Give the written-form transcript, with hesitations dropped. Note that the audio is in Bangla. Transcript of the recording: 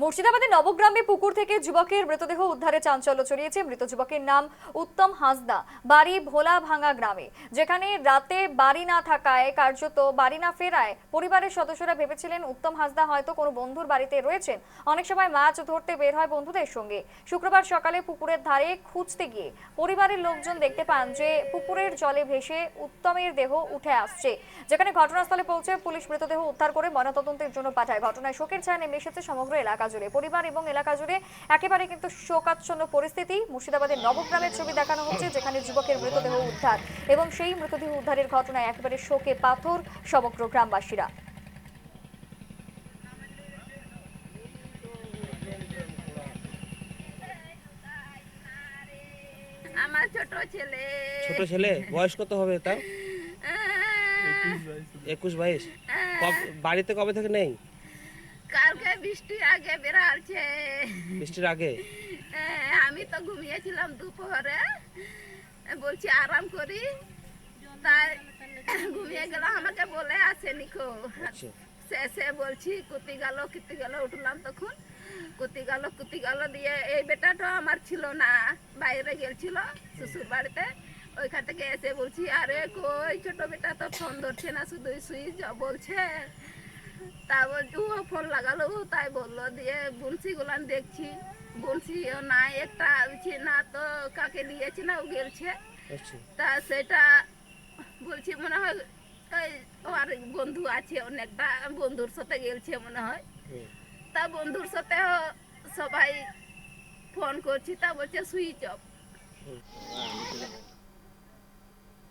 মুর্শিদাবাদের নবগ্রামে পুকুর থেকে যুবকের মৃতদেহ উদ্ধারে চাঞ্চল্য ছড়িয়েছে। মৃত যুবকের নাম উত্তম হাঁসদা, বাড়ি ভোলা ভাঙা গ্রামে, যেখানে রাতে বাড়ি না থাকায়, কার্যত বাড়ি না ফেরায় পরিবারের সদস্যরা ভেবেছিলেন উত্তম হাঁসদা হয়তো কোনো বন্ধুর বাড়িতে রয়েছেন। অনেক সময় মাছ ধরতে বের হয় বন্ধুদের সঙ্গে। শুক্রবার সকালে পুকুরের ধারে খুঁজতে গিয়ে পরিবারের লোকজন দেখতে পান যে পুকুরের জলে ভেসে উত্তমের দেহ উঠে আসছে। যেখানে ঘটনাস্থলে পৌঁছে পুলিশ মৃতদেহ উদ্ধার করে ময়নাতদন্তের জন্য পাঠায়। ঘটনায় শোকের ছায়া নেমে এসেছে সমগ্র এলাকা জুড়ে। পরিবার এবং এলাকা জুড়ে একেবারে কিন্তু শোকাচ্ছন্ন পরিস্থিতি। মুর্শিদাবাদের নবগ্রামের ছবি দেখানো হচ্ছে, যেখানে যুবকের মৃতদেহ উদ্ধার এবং সেই মৃতদেহ উদ্ধারের ঘটনায় একেবারে শোকে পাথর সমগ্র গ্রামবাসীরা। আমার ছোট ছেলে বয়স কত হবে তার? 21-22। বাড়িতে কবে থেকে নেই? কালকে বৃষ্টির আগে বেরালছে। বৃষ্টির আগে? আমি তো ঘুমিয়েছিলাম দুপুরে, বলছি আরাম করি, তাই ঘুমিয়ে গেলাম। আমাকে বলে আসেনি কো। শেষে বলছি কুতি গেল উঠলাম, তখন কুতি গেল দিয়ে এই বেটাটা আমার ছিল না, বাইরে গেছিল শ্বশুর বাড়িতে। ওইখান থেকে এসে বলছি আরে কই ছোট বেটা তো ফোন ধরছে না, শুধু সুইচ বলছে। তা বলছি ও ফোন লাগালো, তাই বললো। দিয়ে বলছি গুলান দেখছি, বলছি ও নাই, একটা না তো কাকে দিয়েছি না ও গেলছে। তা সেটা বলছি মনে হয় ওই ওর বন্ধু আছে, অনেকটা বন্ধুর সাথে গেলছে মনে হয়। তা বন্ধুর সাথে সবাই ফোন করছি, তা বলছে সুইচ অফ।